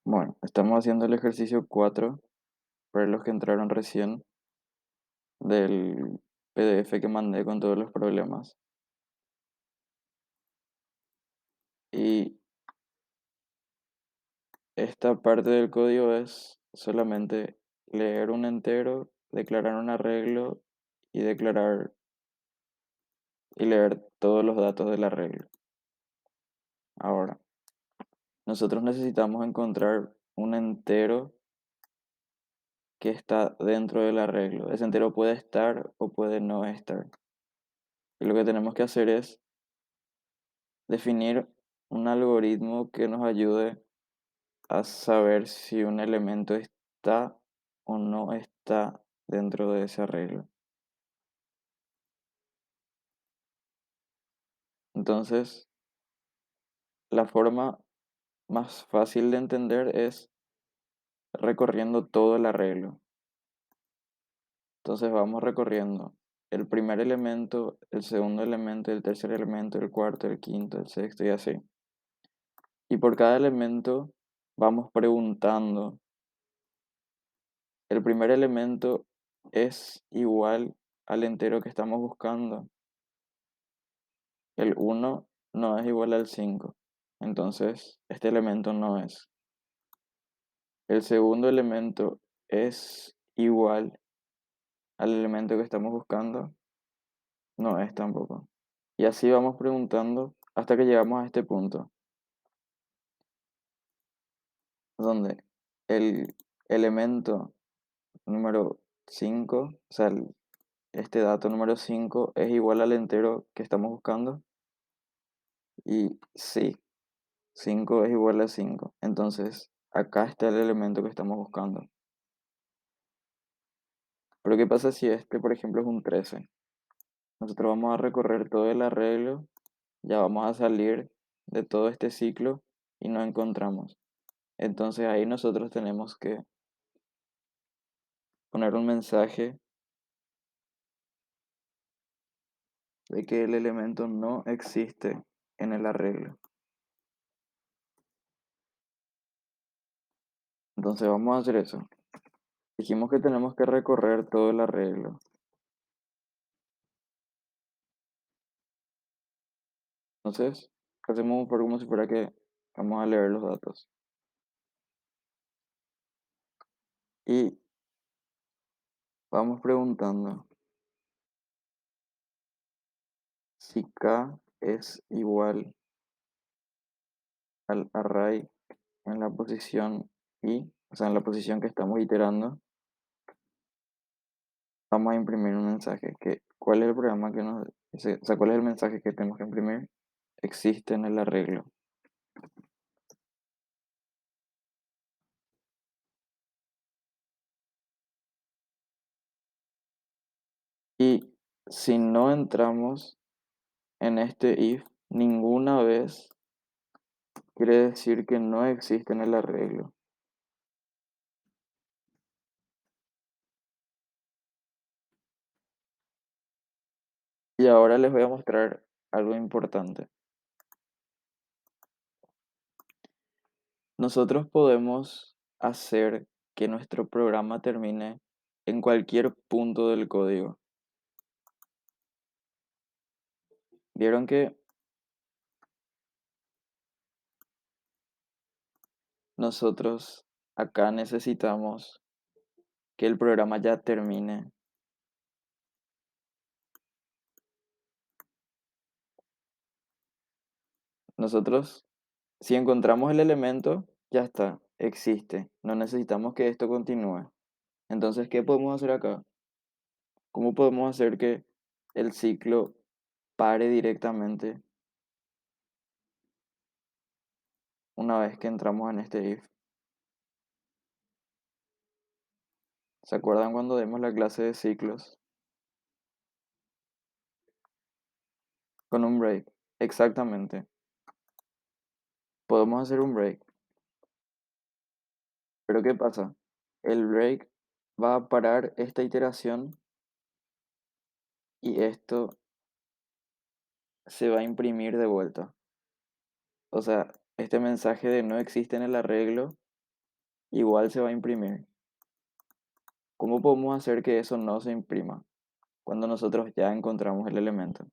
Bueno, estamos haciendo el ejercicio 4 para los que entraron recién del PDF que mandé con todos los problemas. Y esta parte del código es solamente leer un entero, declarar un arreglo y declarar y leer todos los datos del arreglo. Ahora, nosotros necesitamos encontrar un entero que está dentro del arreglo. Ese entero puede estar o puede no estar. Y lo que tenemos que hacer es definir un algoritmo que nos ayude a saber si un elemento está o no está dentro de ese arreglo. Entonces, la forma más fácil de entender es recorriendo todo el arreglo. Entonces vamos recorriendo el primer elemento, el segundo elemento, el tercer elemento, el cuarto, el quinto, el sexto y así. Y por cada elemento vamos preguntando. El primer elemento es igual al entero que estamos buscando. El uno no es igual al 5. Entonces, este elemento no es. El segundo elemento es igual al elemento que estamos buscando. No es tampoco. Y así vamos preguntando hasta que llegamos a este punto, donde el elemento número 5, o sea, este dato número 5 es igual al entero que estamos buscando. Y sí, 5 es igual a 5. Entonces, acá está el elemento que estamos buscando. Pero ¿qué pasa si este, por ejemplo, es un 13? Nosotros vamos a recorrer todo el arreglo, ya vamos a salir de todo este ciclo y no encontramos. Entonces ahí nosotros tenemos que poner un mensaje de que el elemento no existe en el arreglo. Entonces vamos a hacer eso. Dijimos que tenemos que recorrer todo el arreglo. Entonces, hacemos por como si fuera que vamos a leer los datos. Y vamos preguntando si K es igual al array en la posición I, o sea, en la posición que estamos iterando. Vamos a imprimir un mensaje. ¿Cuál es el programa que nos dice? O sea, ¿cuál es el mensaje que tenemos que imprimir? Existe en el arreglo. Y si no entramos en este if ninguna vez, quiere decir que no existe en el arreglo. Y ahora les voy a mostrar algo importante. Nosotros podemos hacer que nuestro programa termine en cualquier punto del código. Vieron que nosotros acá necesitamos que el programa ya termine. Nosotros, si encontramos el elemento, ya está, existe. No necesitamos que esto continúe. Entonces, ¿qué podemos hacer acá? ¿Cómo podemos hacer que el ciclo pare directamente una vez que entramos en este if? ¿Se acuerdan cuando demos la clase de ciclos? Con un break. Exactamente. Podemos hacer un break. Pero ¿qué pasa? El break va a parar esta iteración y esto se va a imprimir de vuelta. O sea, este mensaje de no existe en el arreglo igual se va a imprimir. ¿Cómo podemos hacer que eso no se imprima cuando nosotros ya encontramos el elemento?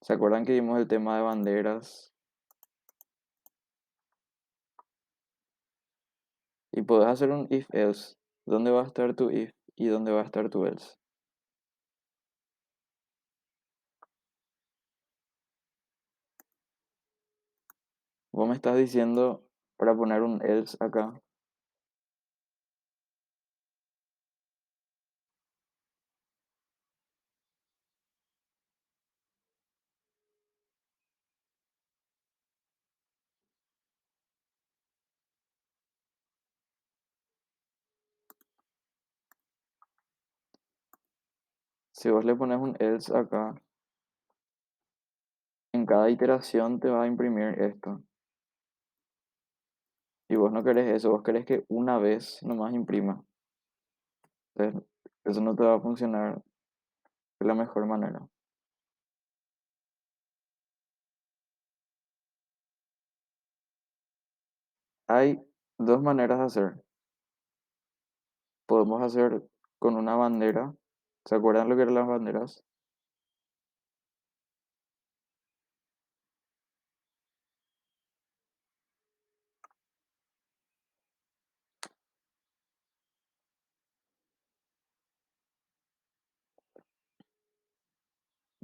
¿Se acuerdan que vimos el tema de banderas? Y podés hacer un if else. ¿Dónde va a estar tu if y dónde va a estar tu else? Vos me estás diciendo para poner un else acá. Si vos le pones un else acá, en cada iteración te va a imprimir esto. Y vos no querés eso, vos querés que una vez nomás imprima. Entonces, eso no te va a funcionar de la mejor manera. Hay dos maneras de hacer. Podemos hacer con una bandera. ¿Se acuerdan lo que eran las banderas?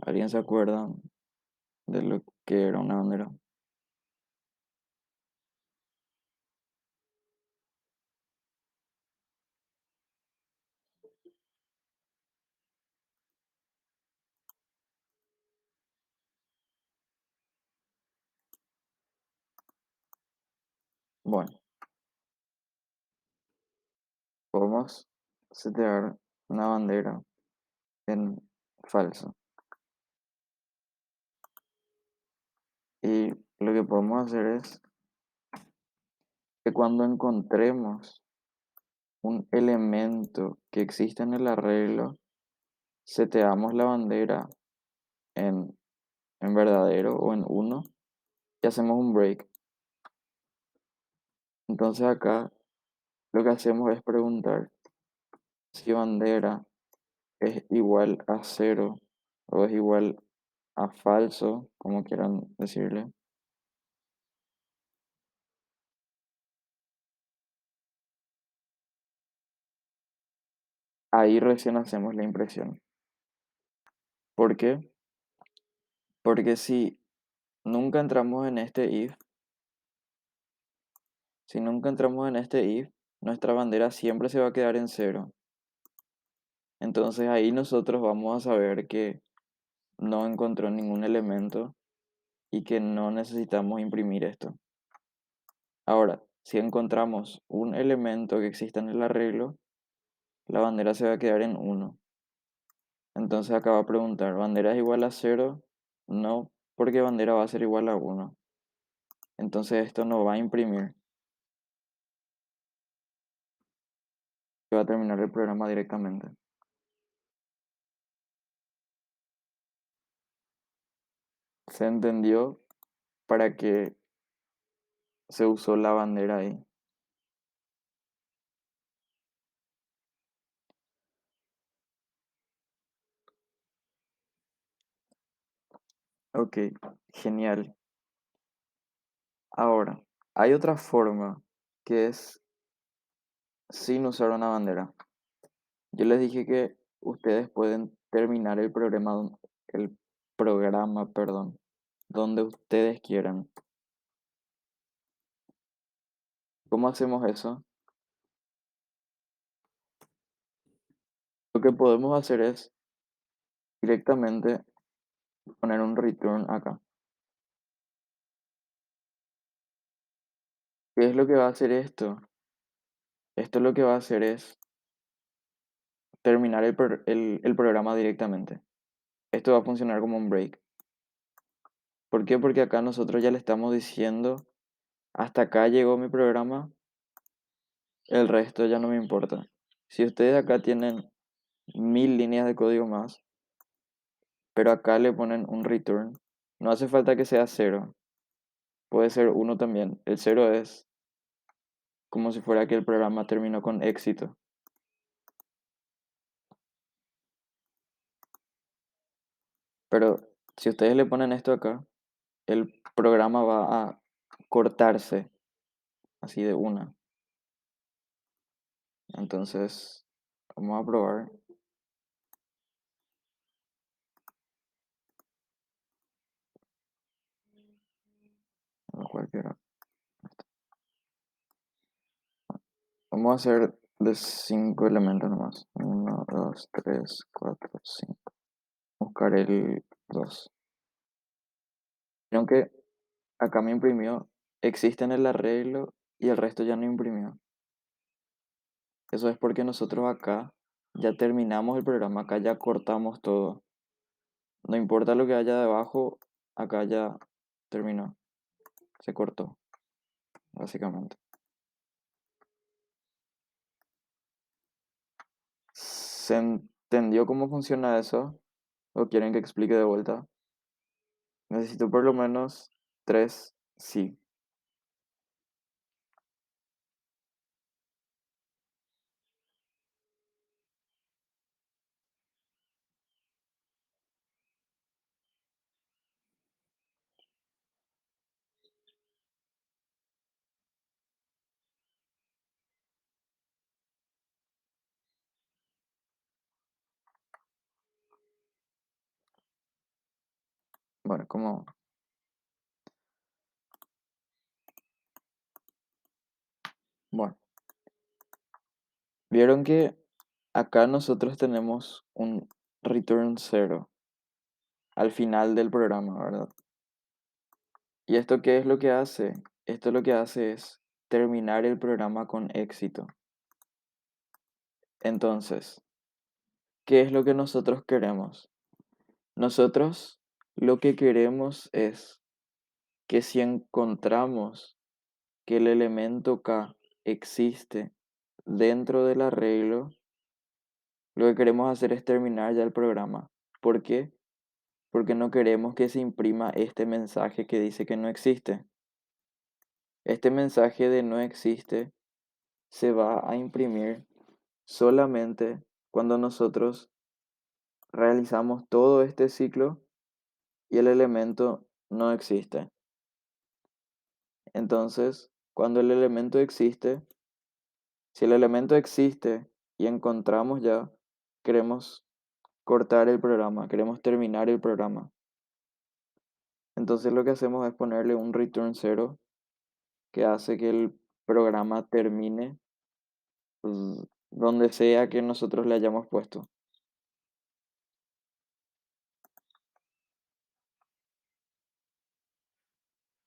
¿Alguien se acuerda de lo que era una bandera? Bueno, podemos setear una bandera en falso. Y lo que podemos hacer es que cuando encontremos un elemento que existe en el arreglo, seteamos la bandera en, en verdadero o en uno y hacemos un break. Entonces acá lo que hacemos es preguntar si bandera es igual a cero o es igual a falso, como quieran decirle. Ahí recién hacemos la impresión. ¿Por qué? Porque si nunca entramos en este if, si nunca entramos en este if, nuestra bandera siempre se va a quedar en cero. Entonces ahí nosotros vamos a saber que no encontró ningún elemento y que no necesitamos imprimir esto. Ahora, si encontramos un elemento que exista en el arreglo, la bandera se va a quedar en uno. Entonces acá va a preguntar, ¿bandera es igual a cero? No, porque bandera va a ser igual a uno. Entonces esto no va a imprimir. Va a terminar el programa directamente. Se entendió para qué se usó la bandera ahí. Ok, genial. Ahora, hay otra forma que es sin usar una bandera. Yo les dije que ustedes pueden terminar el programa, perdón, donde ustedes quieran. ¿Cómo hacemos eso? Lo que podemos hacer es directamente poner un return acá. ¿Qué es lo que va a hacer esto? Esto lo que va a hacer es terminar el programa directamente. Esto va a funcionar como un break. ¿Por qué? Porque acá nosotros ya le estamos diciendo, hasta acá llegó mi programa, el resto ya no me importa. Si ustedes acá tienen 1000 líneas de código más, pero acá le ponen un return, No hace falta que sea cero, puede ser uno también. El cero es como si fuera que el programa terminó con éxito. Pero si ustedes le ponen esto acá, el programa va a cortarse así de una. Entonces, vamos a probar cualquiera. Vamos a hacer de 5 elementos nomás. Uno, 2, 3, 4, 5. Buscar el 2. Aunque acá me imprimió, existe en el arreglo y el resto ya no imprimió. Eso es porque nosotros acá ya terminamos el programa, acá ya cortamos todo. No importa lo que haya debajo, acá ya terminó, se cortó, básicamente. ¿Se entendió cómo funciona eso? ¿O quieren que explique de vuelta? Necesito por lo menos 3 sí. Bueno, como, bueno, vieron que acá nosotros tenemos un return cero al final del programa, ¿verdad? ¿Y esto qué es lo que hace? Esto lo que hace es terminar el programa con éxito. Entonces, ¿qué es lo que nosotros queremos? Nosotros lo que queremos es que si encontramos que el elemento K existe dentro del arreglo, lo que queremos hacer es terminar ya el programa. ¿Por qué? Porque no queremos que se imprima este mensaje que dice que no existe. Este mensaje de no existe se va a imprimir solamente cuando nosotros realizamos todo este ciclo y el elemento no existe. Entonces, cuando el elemento existe, si el elemento existe y encontramos ya, queremos cortar el programa, queremos terminar el programa. Entonces lo que hacemos es ponerle un return cero que hace que el programa termine pues, donde sea que nosotros le hayamos puesto.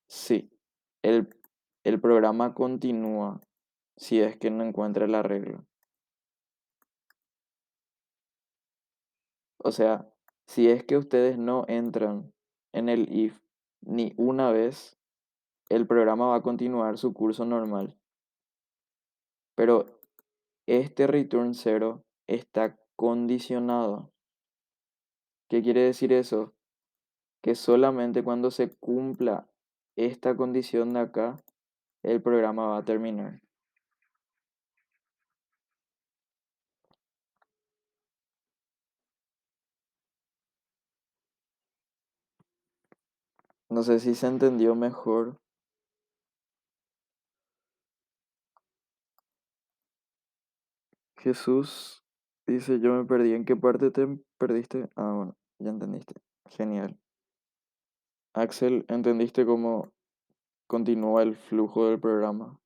Sí, el, el programa continúa si es que no encuentra el arreglo. O sea, si es que ustedes no entran en el if ni una vez, el programa va a continuar su curso normal. Pero este return cero está condicionado. ¿Qué quiere decir eso? Que solamente cuando se cumpla esta condición de acá, el programa va a terminar. No sé si se entendió mejor. Jesús dice, yo me perdí. ¿En qué parte te perdiste? Ah, bueno, ya entendiste. Genial. Axel, ¿entendiste cómo continúa el flujo del programa?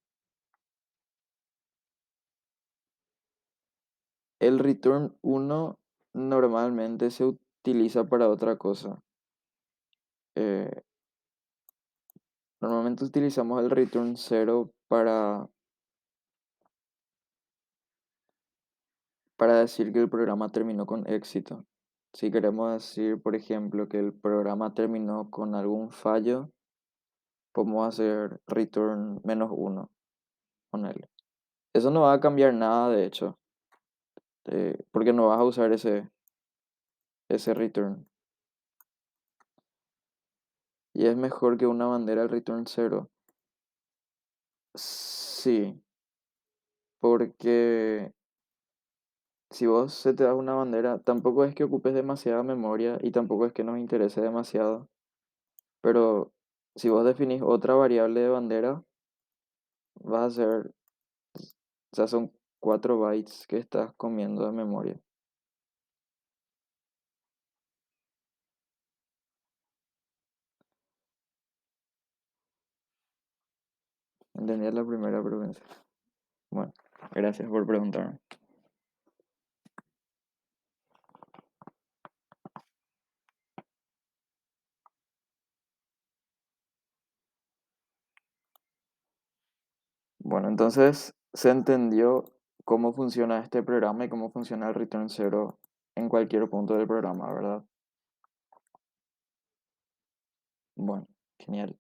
El return uno normalmente se utiliza para otra cosa. Eh, Normalmente utilizamos el return cero para decir que el programa terminó con éxito. Si queremos decir, por ejemplo, que el programa terminó con algún fallo, podemos hacer return -1 con él. Eso no va a cambiar nada, de hecho, porque no vas a usar ese return. y es mejor que una bandera al return cero. Sí, porque si vos se te da una bandera, tampoco es que ocupes demasiada memoria y tampoco es que nos interese demasiado. Pero si vos definís otra variable de bandera, vas a hacer, o sea, son 4 bytes que estás comiendo de memoria. Entendí la primera pregunta. Bueno, gracias por preguntarme. Bueno, entonces se entendió cómo funciona este programa y cómo funciona el return zero en cualquier punto del programa, ¿verdad? Bueno, genial.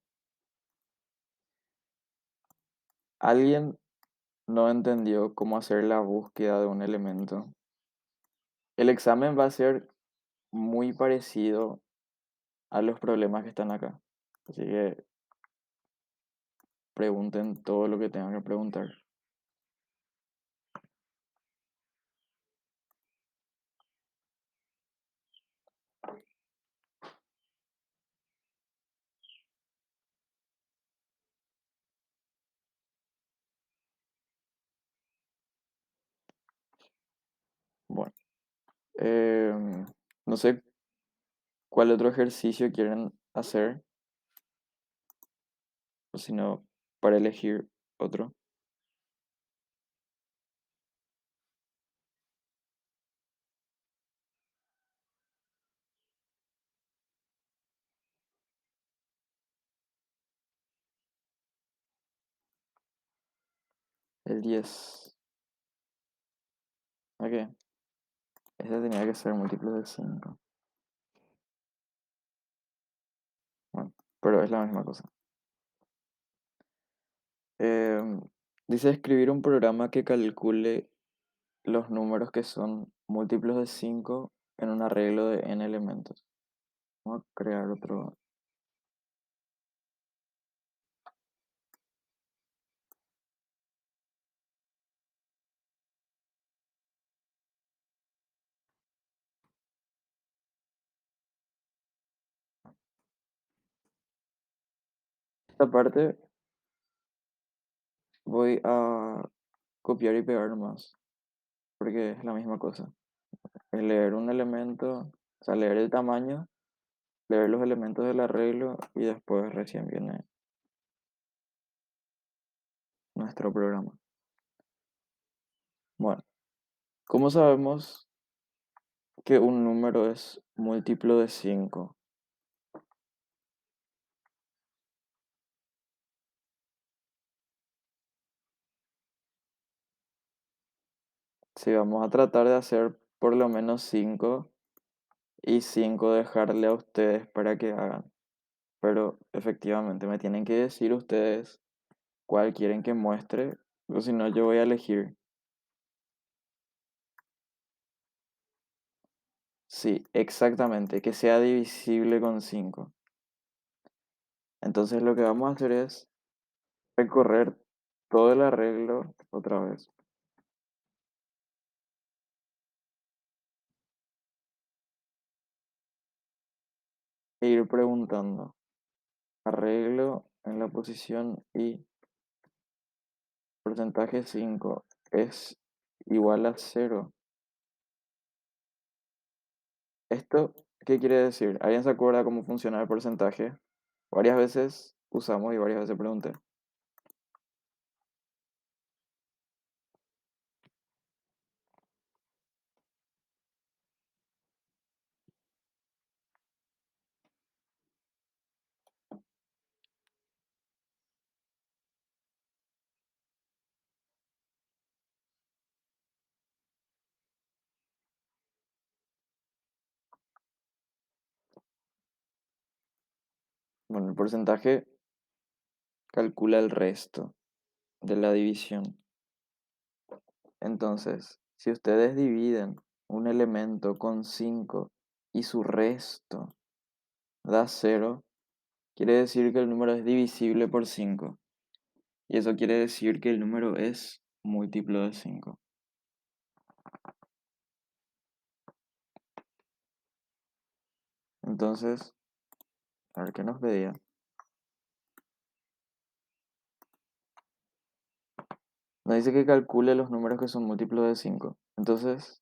¿Alguien no entendió cómo hacer la búsqueda de un elemento? El examen va a ser muy parecido a los problemas que están acá. Así que pregunten todo lo que tengan que preguntar. Bueno, em, no sé cuál otro ejercicio quieren hacer, o si no, para elegir otro. El 10. Ok, ese tenía que ser múltiplo de 5. Bueno, pero es la misma cosa. Em, Dice escribir un programa que calcule los números que son múltiplos de 5 en un arreglo de n elementos. Vamos a crear otro. Esta parte voy a copiar y pegar nomás, porque es la misma cosa. Es leer un elemento, o sea, leer el tamaño, leer los elementos del arreglo y después recién viene nuestro programa. Bueno, ¿cómo sabemos que un número es múltiplo de 5? Si vamos a tratar de hacer por lo menos 5 y 5 dejarle a ustedes para que hagan. Pero efectivamente me tienen que decir ustedes cuál quieren que muestre, o si no yo voy a elegir. Sí, exactamente, que sea divisible con 5. Entonces lo que vamos a hacer es recorrer todo el arreglo otra vez. E ir preguntando. Arreglo en la posición y porcentaje 5 es igual a cero. ¿Esto qué quiere decir? ¿Alguien se acuerda cómo funciona el porcentaje? Varias veces usamos y varias veces pregunté. Bueno, el porcentaje calcula el resto de la división. Entonces, si ustedes dividen un elemento con 5 y su resto da cero, quiere decir que el número es divisible por 5. Y eso quiere decir que el número es múltiplo de 5. Entonces, a ver qué nos pedía. Nos dice que calcule los números que son múltiplos de 5. Entonces,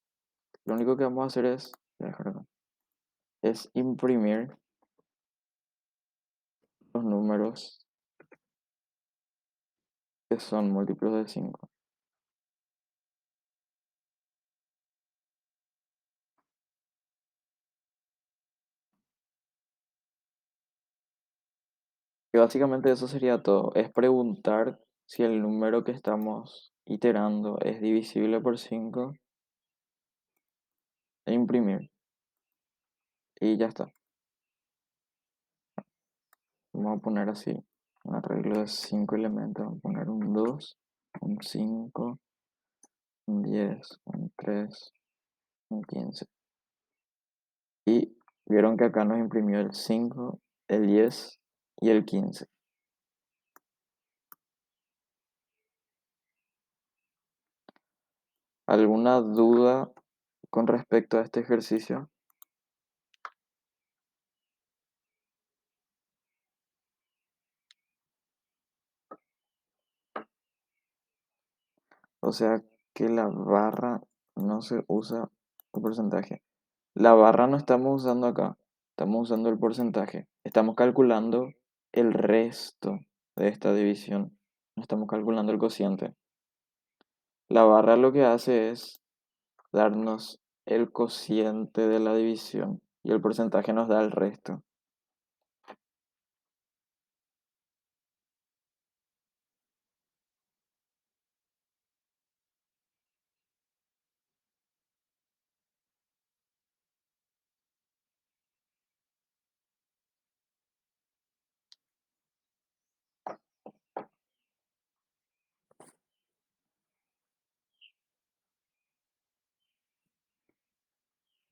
lo único que vamos a hacer es, voy a dejar acá, es imprimir los números que son múltiplos de 5. Y básicamente eso sería todo. Es preguntar si el número que estamos iterando es divisible por 5 e imprimir. Y ya está. Vamos a poner así un arreglo de 5 elementos. Vamos a poner un 2, un 5, un 10, un 3, un 15. Y vieron que acá nos imprimió el 5, el 10 y el 15. ¿Alguna duda con respecto a este ejercicio? O sea que la barra no se usa el porcentaje. La barra no estamos usando acá, estamos usando el porcentaje. Estamos calculando el resto de esta división. No estamos calculando el cociente. La barra lo que hace es darnos el cociente de la división y el porcentaje nos da el resto.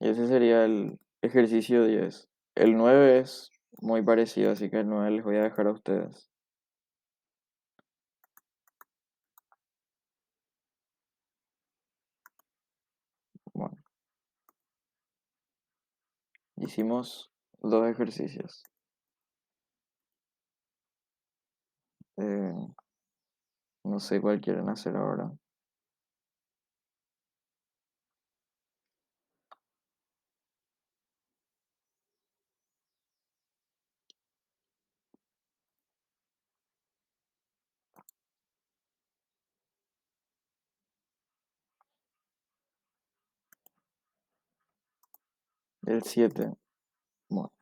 Y ese sería el ejercicio 10. El 9 es muy parecido, así que el 9 les voy a dejar a ustedes. Bueno, hicimos dos ejercicios. Eh, no sé cuál quieren hacer ahora. El 7. Bueno,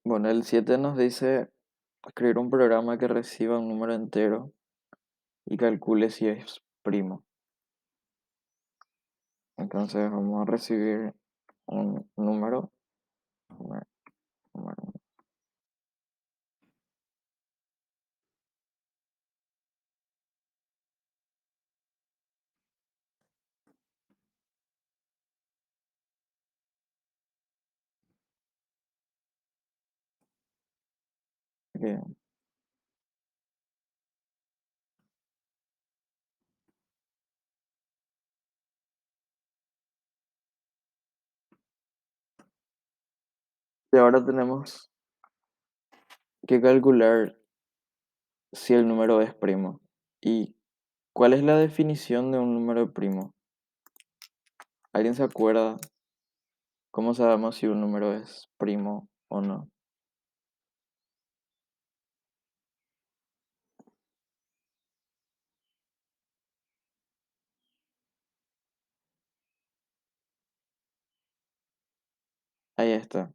bueno, el 7 nos dice escribir un programa que reciba un número entero y calcule si es primo. Entonces vamos a recibir un número. número- número, que- Y ahora tenemos que calcular si el número es primo. ¿Y cuál es la definición de un número primo? ¿Alguien se acuerda cómo sabemos si un número es primo o no? Ahí está.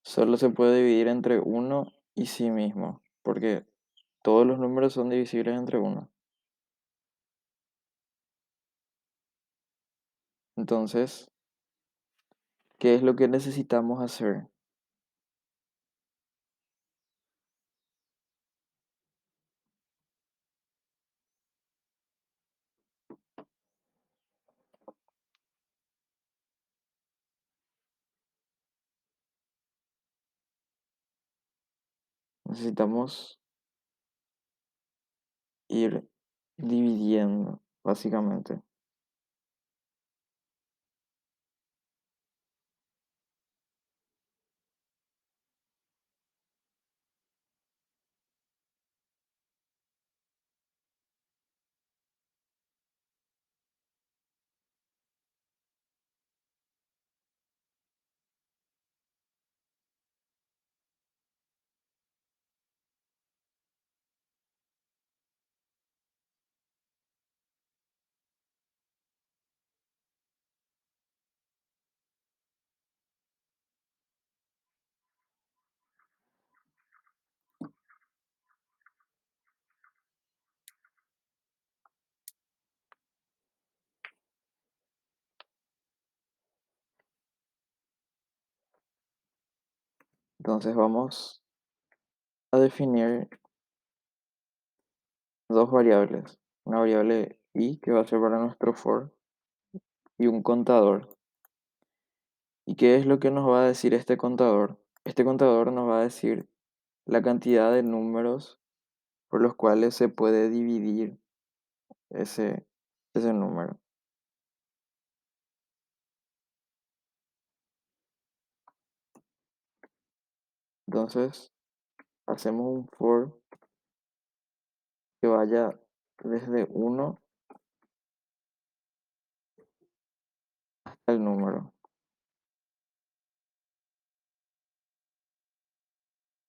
Solo se puede dividir entre uno y sí mismo. ¿Por qué? Todos los números son divisibles entre uno. Entonces, ¿qué es lo que necesitamos hacer? Necesitamos ir dividiendo, básicamente. Entonces vamos a definir dos variables. Una variable i que va a ser para nuestro for y un contador. ¿Y qué es lo que nos va a decir este contador? Este contador nos va a decir la cantidad de números por los cuales se puede dividir ese, ese número. Entonces, hacemos un for que vaya desde uno al número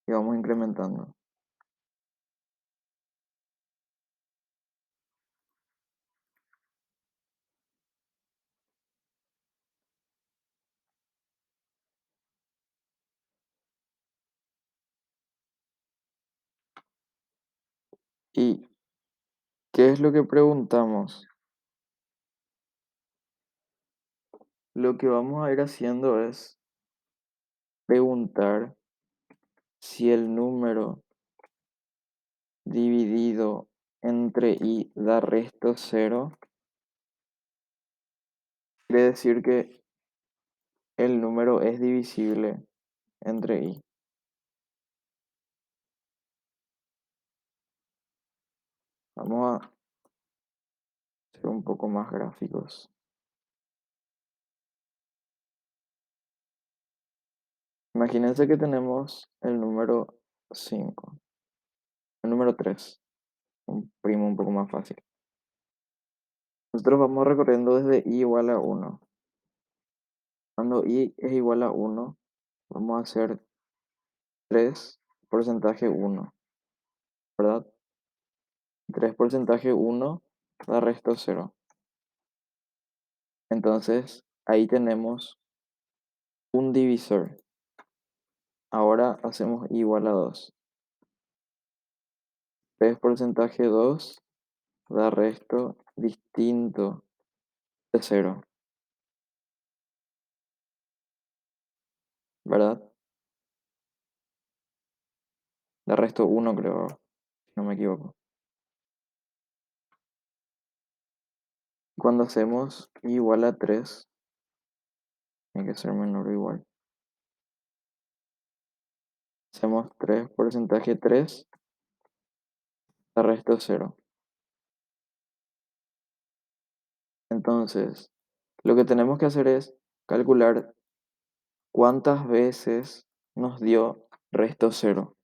y vamos incrementando. ¿Y qué es lo que preguntamos? Lo que vamos a ir haciendo es preguntar si el número dividido entre i da resto cero, quiere decir que el número es divisible entre i. Vamos a ser un poco más gráficos. Imagínense que tenemos el número 5, el número 3, un primo un poco más fácil. Nosotros vamos recorriendo desde i igual a uno. Cuando i es igual a uno, vamos a hacer 3 porcentaje uno, ¿verdad? 3 porcentaje uno da resto cero. Entonces, ahí tenemos un divisor. Ahora hacemos igual a 2. 3 porcentaje 2 da resto distinto de cero, ¿verdad? Da resto uno, creo, si no me equivoco. Cuando hacemos igual a 3, tiene que ser menor o igual. Hacemos 3 porcentaje 3 da resto cero. Entonces, lo que tenemos que hacer es calcular cuántas veces nos dio resto cero.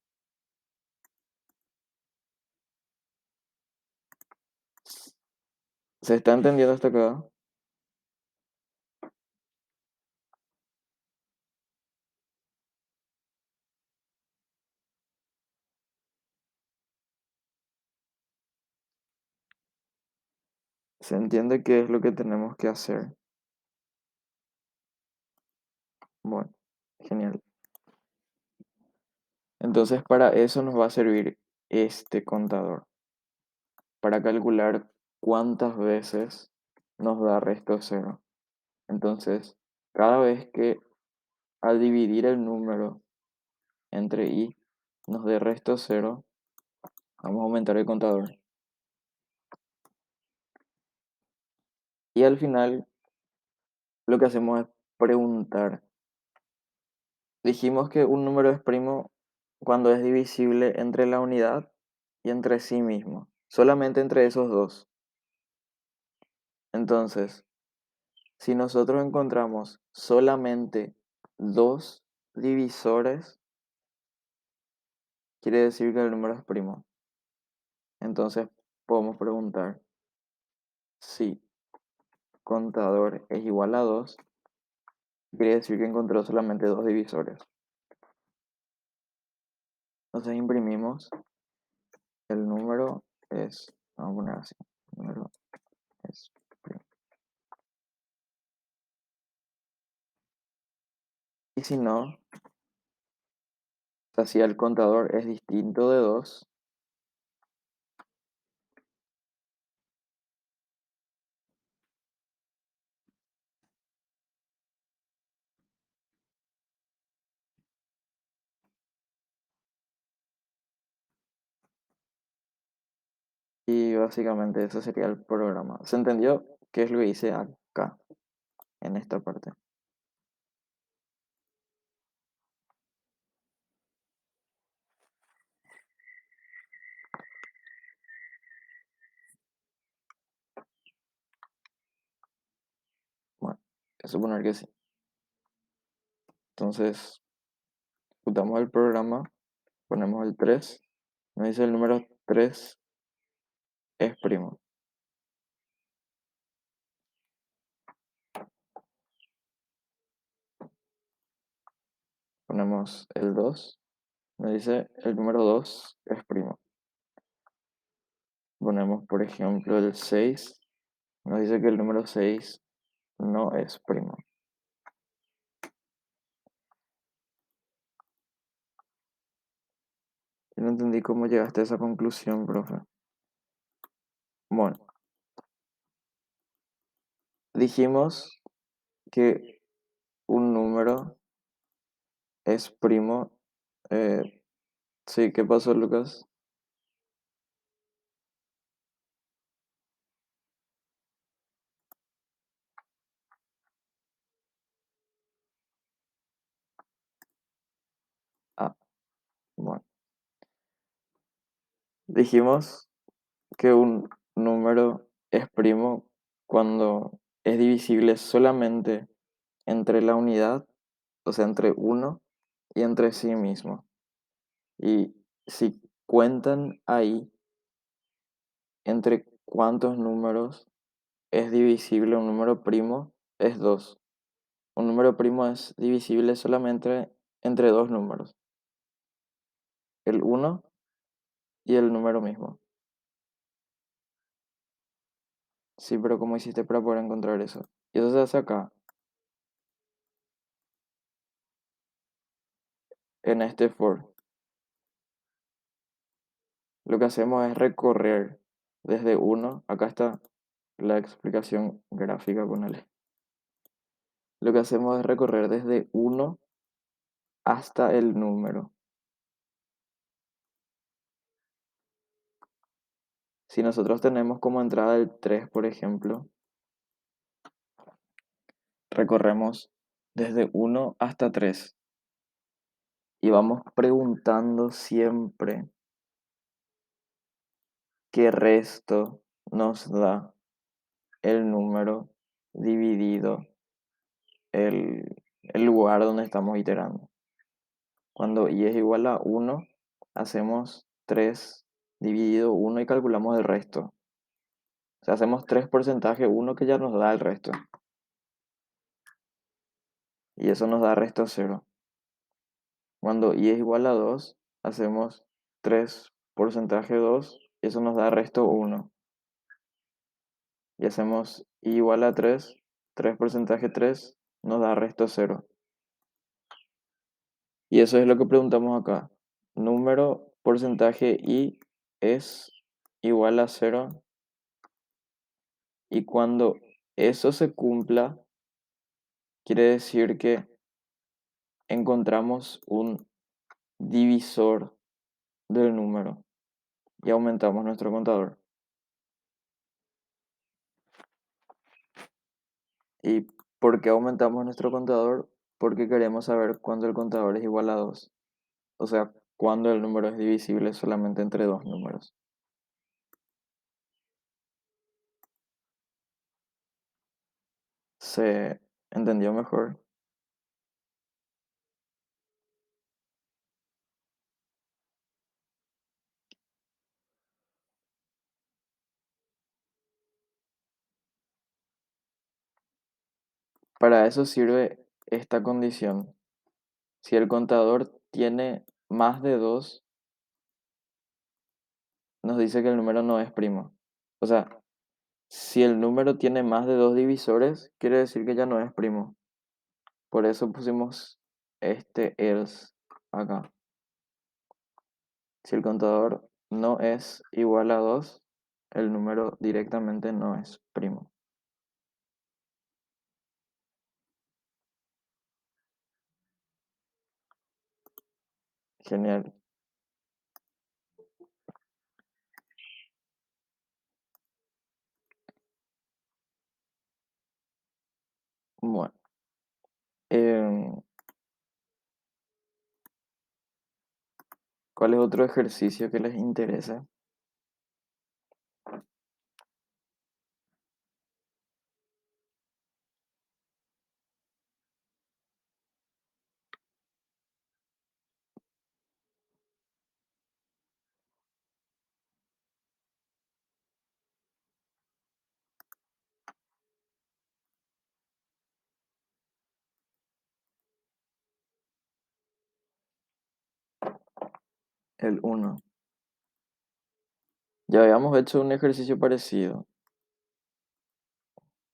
¿Se está entendiendo hasta acá? ¿Se entiende qué es lo que tenemos que hacer? Bueno, genial. Entonces, para eso nos va a servir este contador para calcular cuántas veces nos da resto cero. Entonces, cada vez que al dividir el número entre i nos dé resto cero, vamos a aumentar el contador. Y al final lo que hacemos es preguntar. Dijimos que un número es primo cuando es divisible entre la unidad y entre sí mismo. Solamente entre esos dos. Entonces, si nosotros encontramos solamente dos divisores, quiere decir que el número es primo. Entonces, podemos preguntar si contador es igual a 2, quiere decir que encontró solamente dos divisores. Entonces imprimimos el número es, vamos a poner así, el número es primo. Y si no, o sea, si el contador es distinto de 2, y básicamente eso sería el programa. ¿Se entendió qué es lo que hice acá, en esta parte? Bueno, voy a suponer que sí. Entonces, ejecutamos el programa, ponemos el 3, nos dice el número 3 es primo. Ponemos el 2, nos dice el número 2 es primo. Ponemos, por ejemplo, el 6, nos dice que el número 6 no es primo. Yo no entendí cómo llegaste a esa conclusión, profe. Bueno, dijimos que un número es primo. eh, sí, ¿qué pasó, Lucas? Ah, bueno. Dijimos que un número es primo cuando es divisible solamente entre la unidad, o sea, entre uno y entre sí mismo. Y si cuentan ahí entre cuántos números es divisible un número primo, es 2. Un número primo es divisible solamente entre dos números, el uno y el número mismo. Sí, pero ¿cómo hiciste para poder encontrar eso? Y eso se hace acá, en este for. Lo que hacemos es recorrer desde uno. Acá está la explicación gráfica, ponele. Lo que hacemos es recorrer desde uno hasta el número. Si nosotros tenemos como entrada el 3, por ejemplo, recorremos desde uno hasta 3 y vamos preguntando siempre qué resto nos da el número dividido el lugar donde estamos iterando. Cuando y es igual a uno, hacemos 3 dividido uno y calculamos el resto. O sea, hacemos 3 porcentaje uno que ya nos da el resto. Y eso nos da resto cero. Cuando y es igual a 2, hacemos 3 porcentaje 2 y eso nos da resto uno. Y hacemos y igual a 3, 3 porcentaje 3 nos da resto cero. Y eso es lo que preguntamos acá. Número porcentaje y es igual a cero y cuando eso se cumpla, quiere decir que encontramos un divisor del número y aumentamos nuestro contador. ¿Y por qué aumentamos nuestro contador? Porque queremos saber cuándo el contador es igual a 2. O sea, cuándo el número es divisible solamente entre dos números. ¿Se entendió mejor? Para eso sirve esta condición. Si el contador tiene más de 2, nos dice que el número no es primo. O sea, si el número tiene más de dos divisores, quiere decir que ya no es primo. Por eso pusimos este else acá. Si el contador no es igual a 2, el número directamente no es primo. Genial. Bueno, em, ¿cuál es otro ejercicio que les interese? El uno. Ya habíamos hecho un ejercicio parecido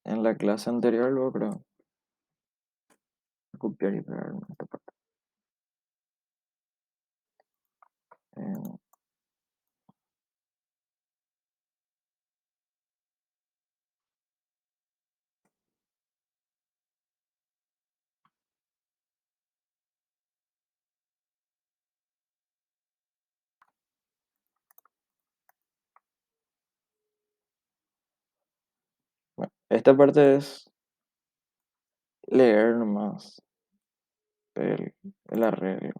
en la clase anterior, luego creo. Copiar y pegar en esta parte. Em, bueno, esta parte es leer nomás el, el arreglo.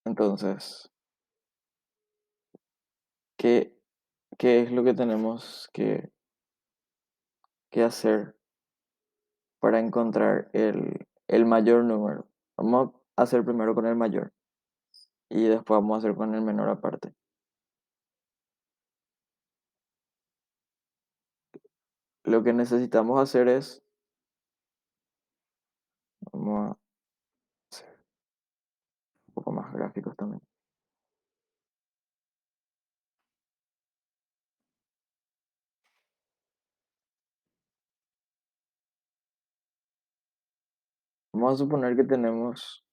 Entonces, ¿qué, qué es lo que tenemos que hacer para encontrar el mayor número? Vamos a hacer primero con el mayor y después vamos a hacer con el menor aparte. Lo que necesitamos hacer es, vamos a hacer un poco más gráficos también. Vamos a suponer que tenemos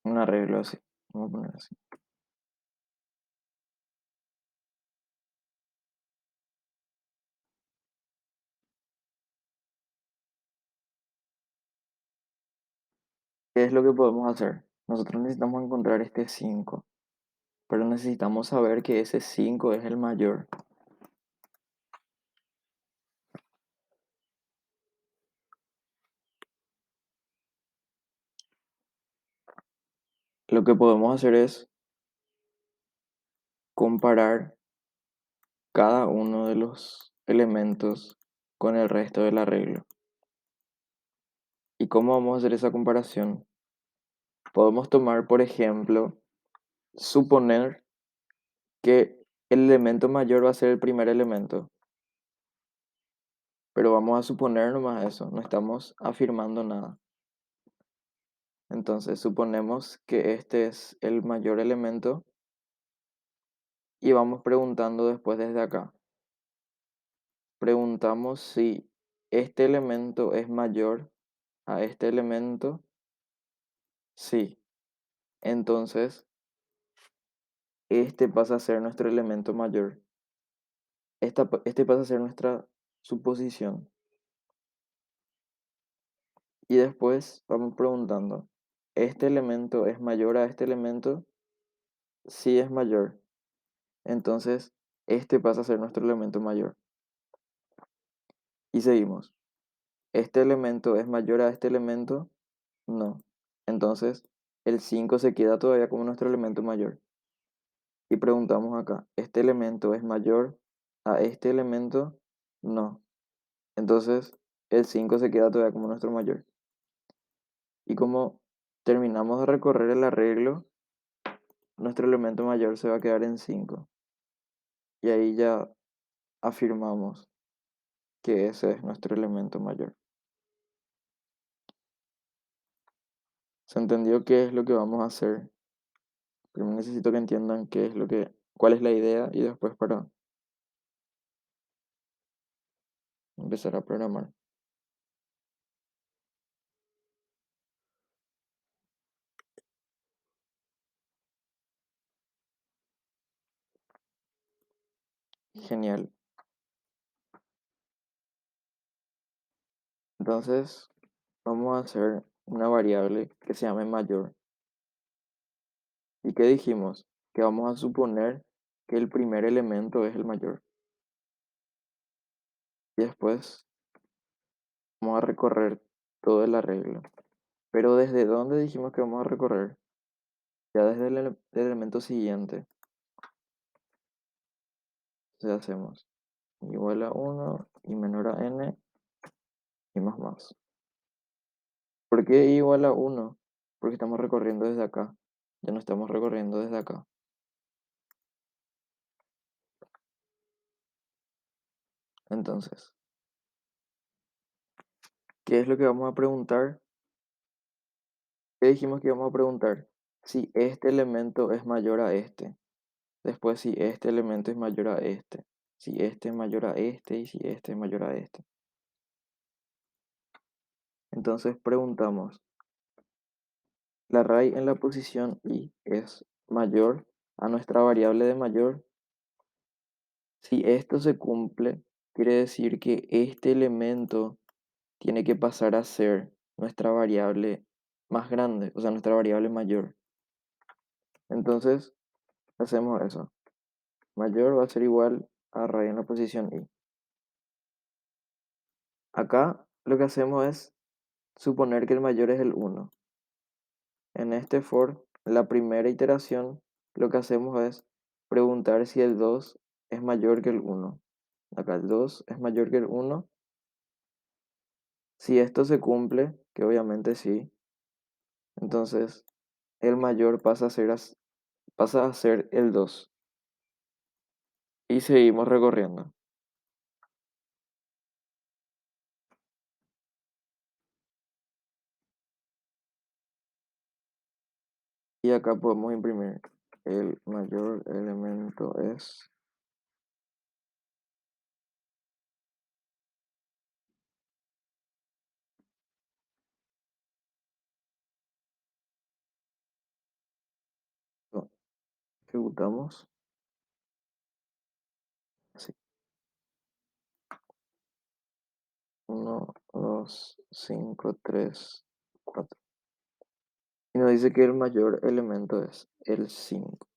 un arreglo así. Vamos a poner así. ¿Qué es lo que podemos hacer? Nosotros necesitamos encontrar este 5, pero necesitamos saber que ese 5 es el mayor. Lo que podemos hacer es comparar cada uno de los elementos con el resto del arreglo. ¿Y cómo vamos a hacer esa comparación? Podemos tomar, por ejemplo, suponer que el elemento mayor va a ser el primer elemento, pero vamos a suponer nomás eso, no estamos afirmando nada. Entonces suponemos que este es el mayor elemento y vamos preguntando después desde acá. preguntamos si este elemento es mayor a este elemento. Sí. Entonces, este pasa a ser nuestro elemento mayor. Este pasa a ser nuestra suposición. Y después vamos preguntando, ¿este elemento es mayor a este elemento? Sí es mayor. Entonces, este pasa a ser nuestro elemento mayor. Y seguimos. ¿Este elemento es mayor a este elemento? No. Entonces, el 5 se queda todavía como nuestro elemento mayor. Y preguntamos acá, ¿este elemento es mayor a este elemento? No. Entonces, el 5 se queda todavía como nuestro mayor. Y como terminamos de recorrer el arreglo, nuestro elemento mayor se va a quedar en 5. Y ahí ya afirmamos que ese es nuestro elemento mayor. ¿Se entendió qué es lo que vamos a hacer? Primero necesito que entiendan cuál es la idea y después para empezar a programar. Genial. Entonces, vamos a hacer una variable que se llame mayor. ¿Y qué dijimos? Que vamos a suponer que el primer elemento es el mayor. Y después vamos a recorrer todo el arreglo. Pero ¿desde dónde dijimos que vamos a recorrer? Ya desde el elemento siguiente. Entonces hacemos igual a 1 y menor a n y más más. ¿Por qué igual a 1? Porque estamos recorriendo desde acá. Ya no estamos recorriendo desde acá. Entonces, ¿qué es lo que vamos a preguntar? ¿Qué dijimos que íbamos a preguntar? Si este elemento es mayor a este. Después, si este elemento es mayor a este. Si este es mayor a este y si este es mayor a este. Entonces preguntamos, ¿la raíz en la posición y es mayor a nuestra variable de mayor? Si esto se cumple, quiere decir que este elemento tiene que pasar a ser nuestra variable más grande, o sea, nuestra variable mayor. Entonces, hacemos eso. Mayor va a ser igual a raíz en la posición y. Acá lo que hacemos es suponer que el mayor es el 1. En este for, la primera iteración, lo que hacemos es preguntar si el 2 es mayor que el 1. Acá el 2 es mayor que el 1. Si esto se cumple, que obviamente sí, entonces el mayor pasa a ser el 2. Y seguimos recorriendo. Y acá podemos imprimir el mayor elemento es. No, ejecutamos. Así. 1, 2, 5, 3, 4. Y nos dice que el mayor elemento es el 5.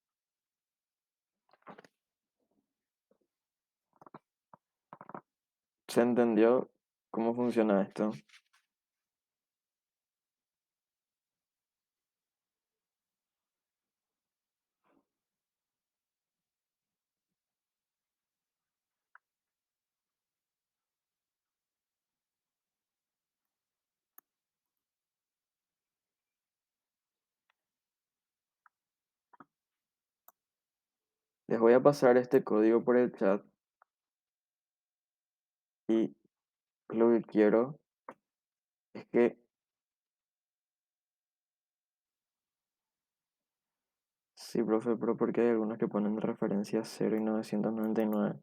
¿Se entendió cómo funciona esto? Les voy a pasar este código por el chat y lo que quiero es que, sí, profe, pero porque hay algunos que ponen de referencia 0 y 999.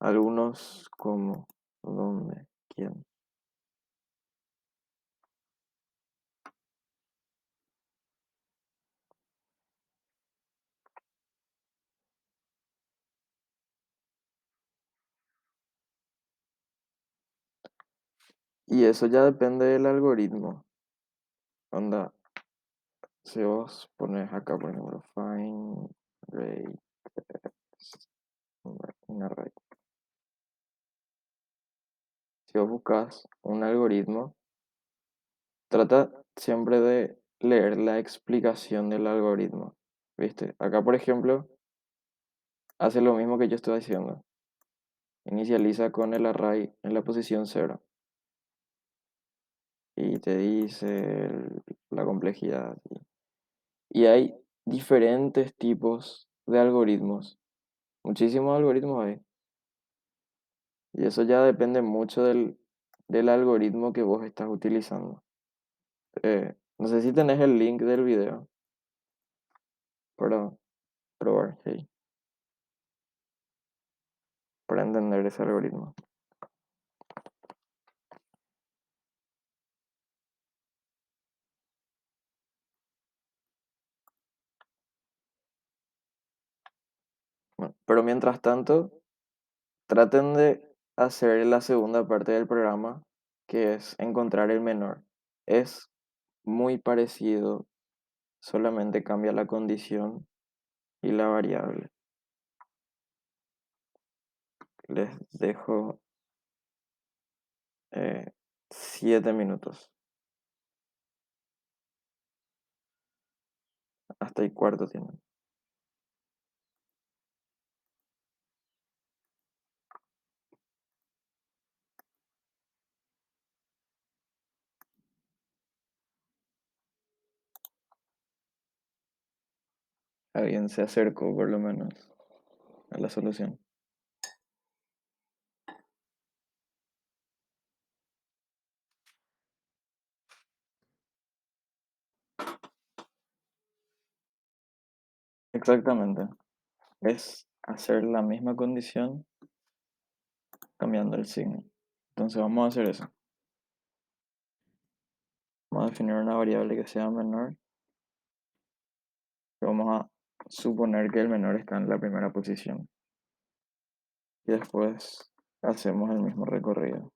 Algunos como, dónde, quién. Y eso ya depende del algoritmo. Onda, si vos pones acá, por ejemplo, find rate in array. Si vos buscas un algoritmo, trata siempre de leer la explicación del algoritmo. ¿Viste? Acá, por ejemplo, hace lo mismo que yo estoy haciendo. Inicializa con el array en la posición cero y te dice la complejidad. Y hay diferentes tipos de algoritmos. Muchísimos algoritmos hay. Y eso ya depende mucho del algoritmo que vos estás utilizando. No sé si tenés el link del video para probar, hey, para entender ese algoritmo. Bueno, pero mientras tanto, traten de hacer la segunda parte del programa, que es encontrar el menor. Es muy parecido, solamente cambia la condición y la variable. Les dejo 7 minutos. Hasta el cuarto tienen. Alguien se acercó por lo menos a la solución. Exactamente. Es hacer la misma condición cambiando el signo. Entonces vamos a hacer eso. Vamos a definir una variable que sea menor. Y vamos a suponer que el menor está en la primera posición. Y después hacemos el mismo recorrido.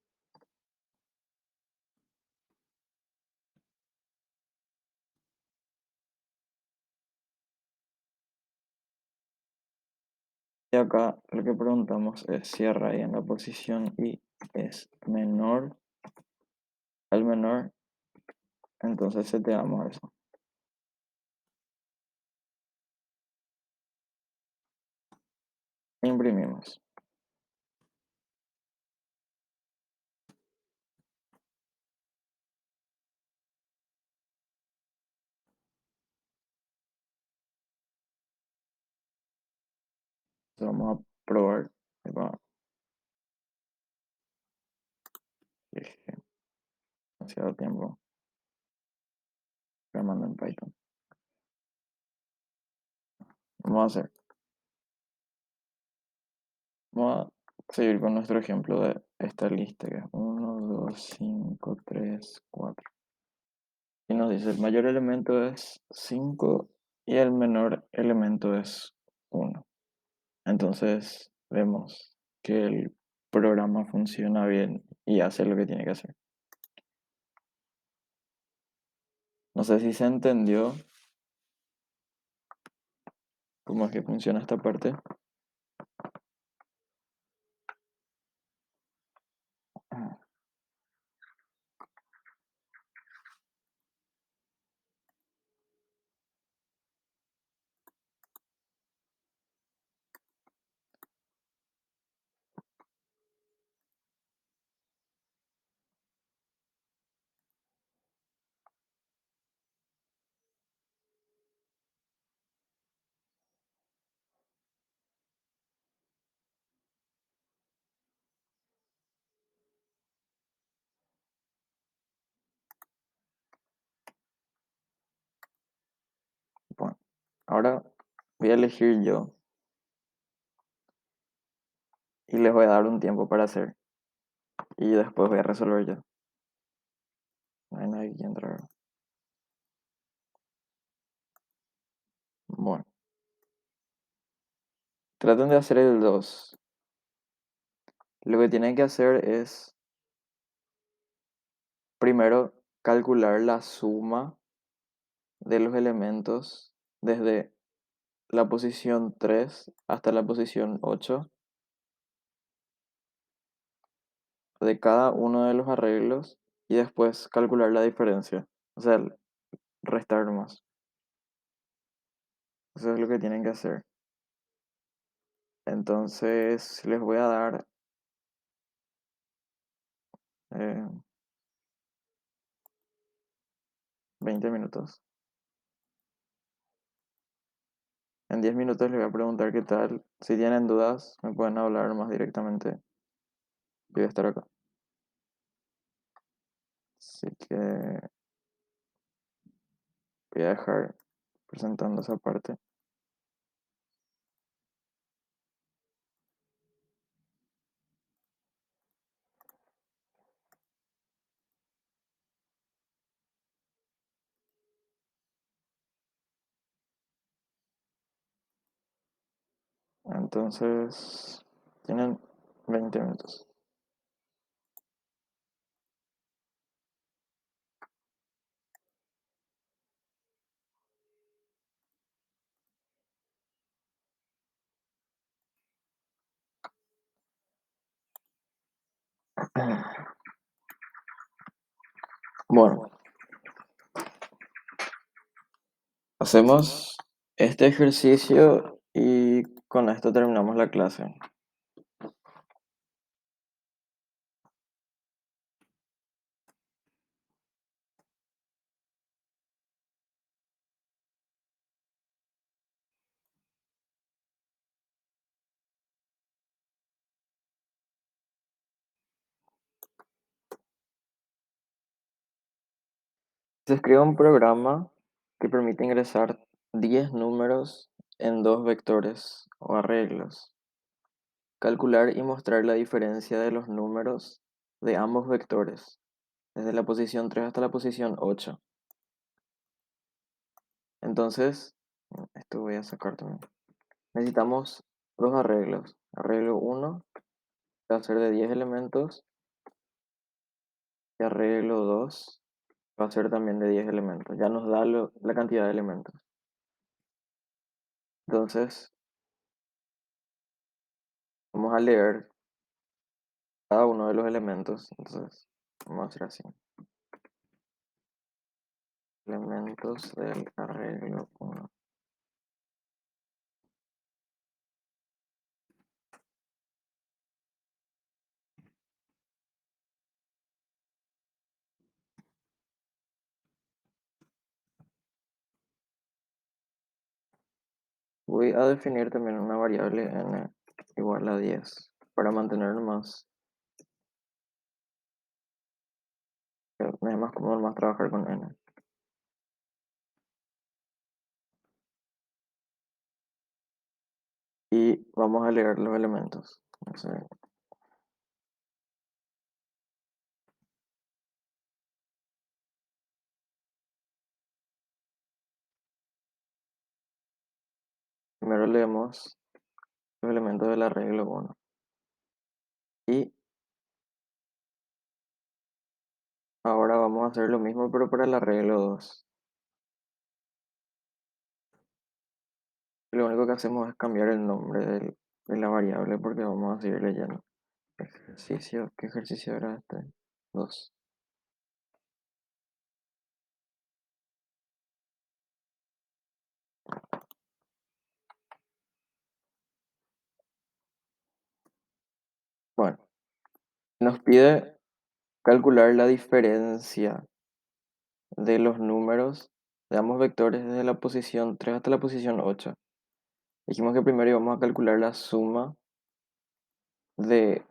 Y acá lo que preguntamos es si array en la posición y es menor al menor, entonces seteamos eso. Imprimimos. Entonces vamos a probar. Demasiado tiempo programando en Python. Vamos a hacer. Vamos a seguir con nuestro ejemplo de esta lista que es 1, 2, 5, 3, 4. Y nos dice el mayor elemento es 5 y el menor elemento es 1. Entonces vemos que el programa funciona bien y hace lo que tiene que hacer. No sé si se entendió cómo es que funciona esta parte. Bueno, ahora voy a elegir yo y les voy a dar un tiempo para hacer. Y después voy a resolver yo. No hay nadie que entrar. Bueno, traten de hacer el 2. Lo que tienen que hacer es primero calcular la suma de los elementos desde la posición 3 hasta la posición 8 de cada uno de los arreglos y después calcular la diferencia. O sea, restar más. Eso es lo que tienen que hacer. Entonces les voy a dar eh, 20 minutos. En 10 minutos les voy a preguntar qué tal. Si tienen dudas, me pueden hablar más directamente. Yo voy a estar acá. Así que voy a dejar presentando esa parte. Entonces, tienen 20 minutos. Bueno, hacemos este ejercicio y con esto terminamos la clase. Se escribe un programa que permite ingresar 10 números en dos vectores o arreglos. Calcular y mostrar la diferencia de los números de ambos vectores, desde la posición 3 hasta la posición 8. Entonces, esto voy a sacar también. Necesitamos dos arreglos. Arreglo 1 va a ser de 10 elementos y arreglo 2 va a ser también de 10 elementos. Ya nos da la cantidad de elementos. Entonces, vamos a leer cada uno de los elementos. Entonces, vamos a hacer así. Elementos del arreglo 1. Voy a definir también una variable n igual a 10 para mantener más, me es más cómodo más trabajar con n. Y vamos a leer los elementos. Entonces, primero leemos los elementos del arreglo 1. Y ahora vamos a hacer lo mismo, pero para el arreglo 2. Lo único que hacemos es cambiar el nombre de la variable porque vamos a seguir leyendo. Ejercicio, ¿qué ejercicio era este? 2. Bueno, nos pide calcular la diferencia de los números de ambos vectores desde la posición 3 hasta la posición 8. Dijimos que primero íbamos a calcular la suma de,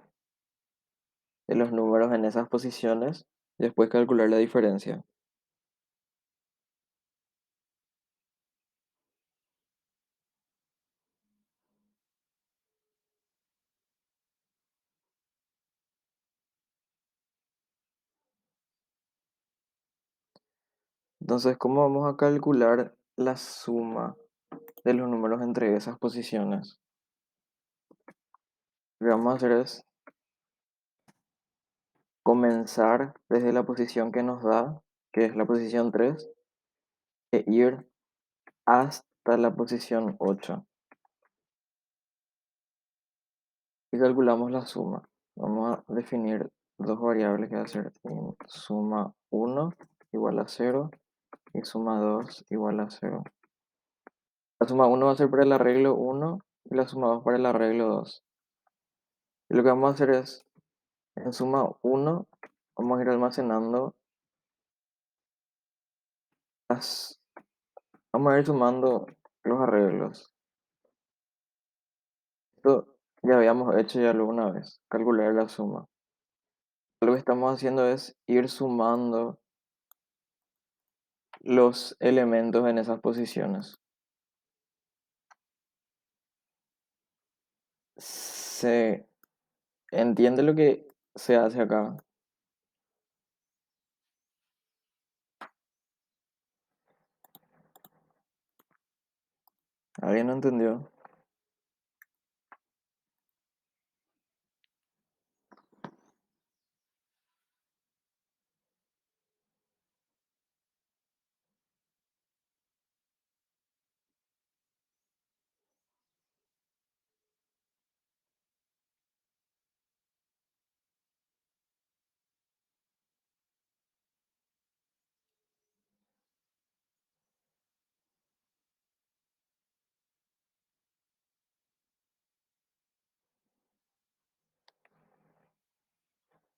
de los números en esas posiciones, y después calcular la diferencia. Entonces, ¿cómo vamos a calcular la suma de los números entre esas posiciones? Lo que vamos a hacer es comenzar desde la posición que nos da, que es la posición 3, e ir hasta la posición 8. Y calculamos la suma. Vamos a definir dos variables que va a ser suma 1 igual a 0 y suma 2 igual a 0. La suma 1 va a ser para el arreglo 1 y la suma 2 para el arreglo 2. Y lo que vamos a hacer es, en suma 1, vamos a ir almacenando las... Vamos a ir sumando los arreglos. Esto ya habíamos hecho ya alguna vez, calcular la suma. Lo que estamos haciendo es ir sumando los elementos en esas posiciones. ¿Se entiende lo que se hace acá? ¿Alguien no entendió?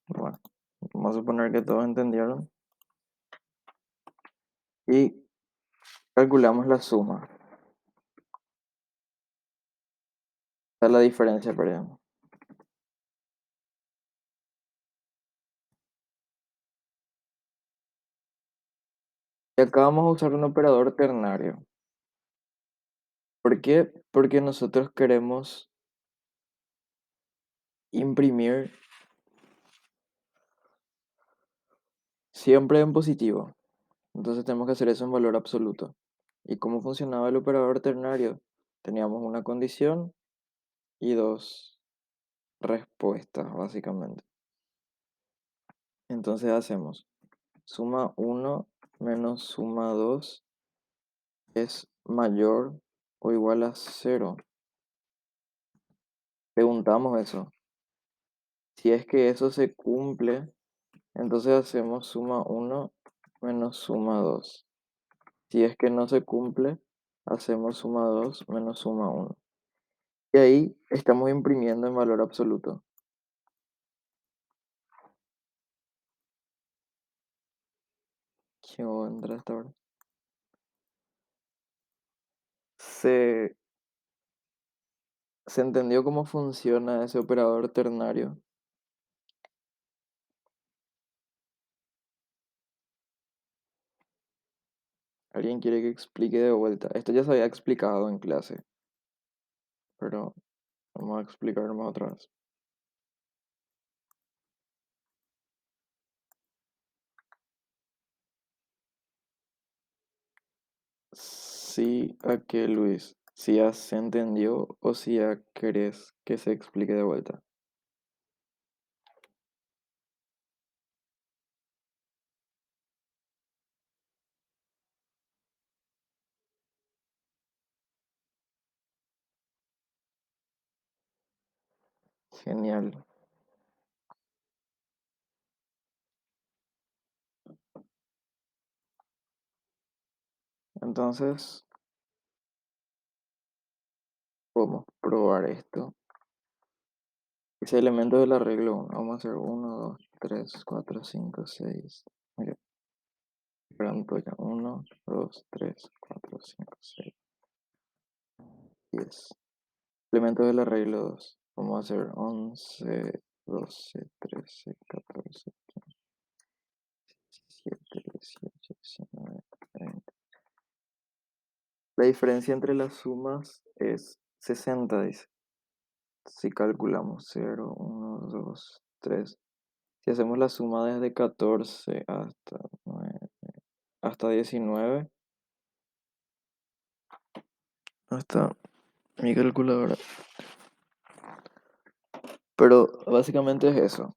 Bueno, vamos a suponer que todos entendieron y calculamos la suma. Esta es la diferencia, perdón. Y acá vamos a usar un operador ternario. ¿Por qué? Porque nosotros queremos imprimir siempre en positivo. Entonces tenemos que hacer eso en valor absoluto. ¿Y cómo funcionaba el operador ternario? Teníamos una condición y dos respuestas, básicamente. Entonces hacemos suma 1 menos suma 2 es mayor o igual a 0. Preguntamos eso. Si es que eso se cumple, entonces hacemos suma 1 menos suma 2. Si es que no se cumple, hacemos suma 2 menos suma 1. Y ahí estamos imprimiendo en valor absoluto. ¿Qué entra hasta ahora? ¿Se, ¿Se entendió cómo funciona ese operador ternario? ¿Alguien quiere que explique de vuelta? Esto ya se había explicado en clase, pero vamos a explicarlo más otra vez. Sí, a que Luis, si ya se entendió o si ya querés que se explique de vuelta. Genial. Entonces, podemos probar esto. Ese elemento del arreglo 1. Vamos a hacer 1, 2, 3, 4, 5, 6. Mira, pronto ya. 1, 2, 3, 4, 5, 6, 10. Elemento del arreglo 2. Vamos a hacer 11, 12, 13, 14, 17, 18, 19, 20. La diferencia entre las sumas es 60, dice. Si calculamos 0, 1, 2, 3. Si hacemos la suma desde 14 hasta 9, hasta 19. Hasta mi calculadora. Pero básicamente es eso.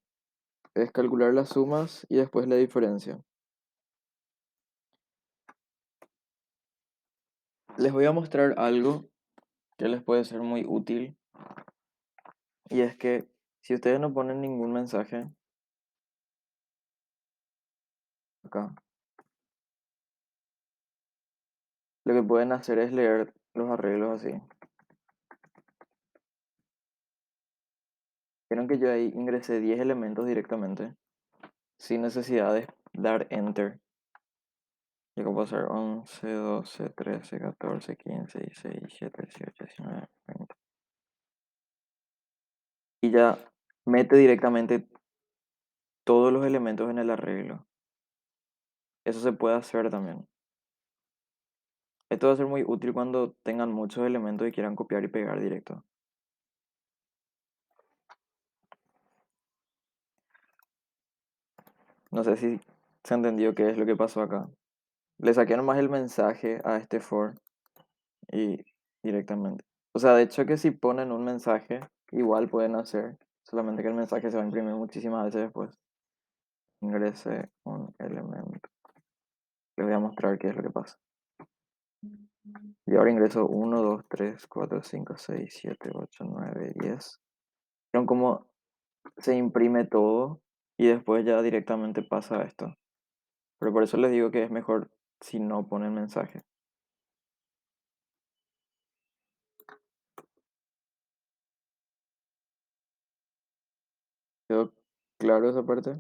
Es calcular las sumas y después la diferencia. Les voy a mostrar algo que les puede ser muy útil. Y es que si ustedes no ponen ningún mensaje acá, lo que pueden hacer es leer los arreglos así. Vieron que yo ahí ingresé 10 elementos directamente, sin necesidad de dar enter. Y como puedo hacer 11, 12, 13, 14, 15, 16, 17, 18, 19, 20. Y ya mete directamente todos los elementos en el arreglo. Eso se puede hacer también. Esto va a ser muy útil cuando tengan muchos elementos y quieran copiar y pegar directo. No sé si se entendió qué es lo que pasó acá. Le saqué nomás el mensaje a este for y directamente. O sea, de hecho que si ponen un mensaje, igual pueden hacer. Solamente que el mensaje se va a imprimir muchísimas veces después. Ingrese un elemento. Les voy a mostrar qué es lo que pasa. Y ahora ingreso 1, 2, 3, 4, 5, 6, 7, 8, 9, 10. ¿Vieron cómo se imprime todo y después ya directamente pasa esto? Pero por eso les digo que es mejor si no ponen mensaje. ¿Quedó claro esa parte?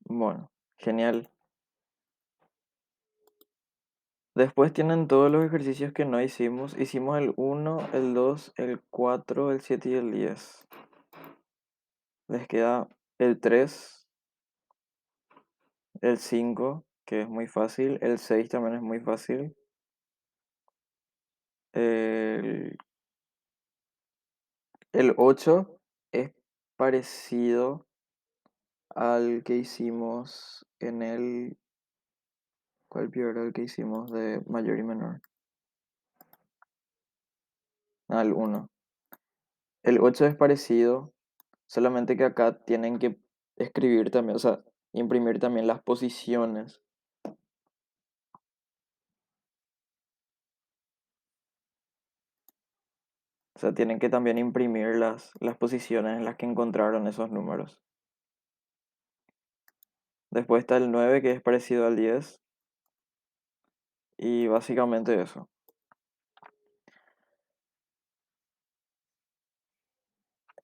Bueno, genial. Después tienen todos los ejercicios que no hicimos. Hicimos el 1, el 2, el 4, el 7 y el 10. Les queda el 3, el 5, que es muy fácil. El 6 también es muy fácil. El, el 8 es parecido al que hicimos en el... ¿Cuál era el que hicimos de mayor y menor? Al 1. El 8 es parecido, solamente que acá tienen que escribir también, o sea, imprimir también las posiciones. O sea, tienen que también imprimir las posiciones en las que encontraron esos números. Después está el 9 que es parecido al 10. Y básicamente eso.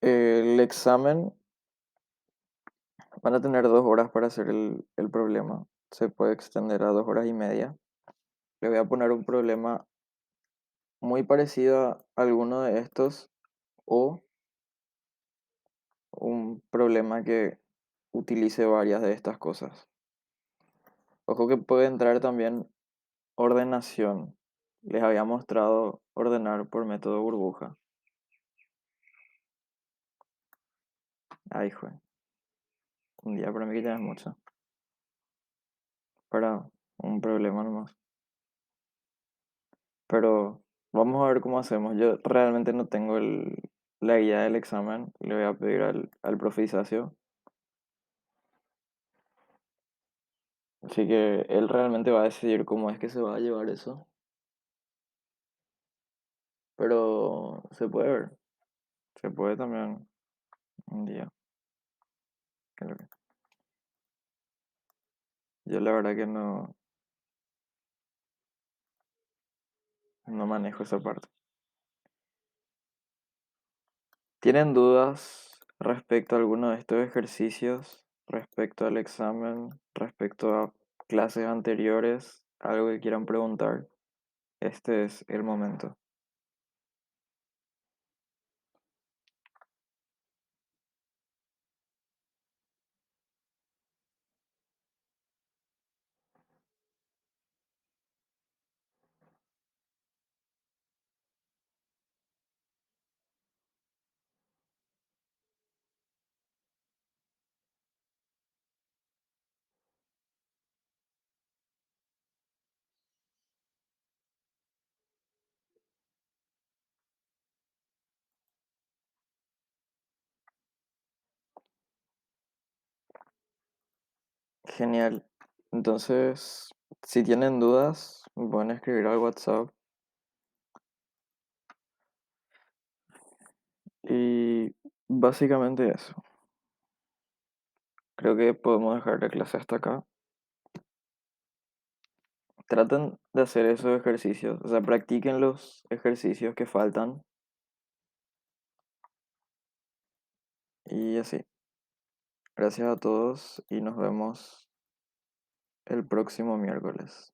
El examen van a tener 2 horas para hacer el problema. Se puede extender a 2 horas y media. Le voy a poner un problema muy parecido a alguno de estos o un problema que utilice varias de estas cosas. Ojo que puede entrar también ordenación. Les había mostrado ordenar por método burbuja. Ay, jue. Un día para mí que ya es mucho. Para un problema nomás. Pero vamos a ver cómo hacemos. Yo realmente no tengo la guía del examen. Le voy a pedir al profe Isacio. Así que él realmente va a decidir cómo es que se va a llevar eso. Pero se puede ver. Se puede también un día. Creo que- Yo la verdad que no manejo esa parte. ¿Tienen dudas respecto a alguno de estos ejercicios? Respecto al examen, respecto a clases anteriores, algo que quieran preguntar, este es el momento. Genial. Entonces, si tienen dudas, me pueden escribir al WhatsApp y básicamente eso. Creo que podemos dejar la clase hasta acá. Traten de hacer esos ejercicios, o sea, practiquen los ejercicios que faltan y así. Gracias a todos y nos vemos el próximo miércoles.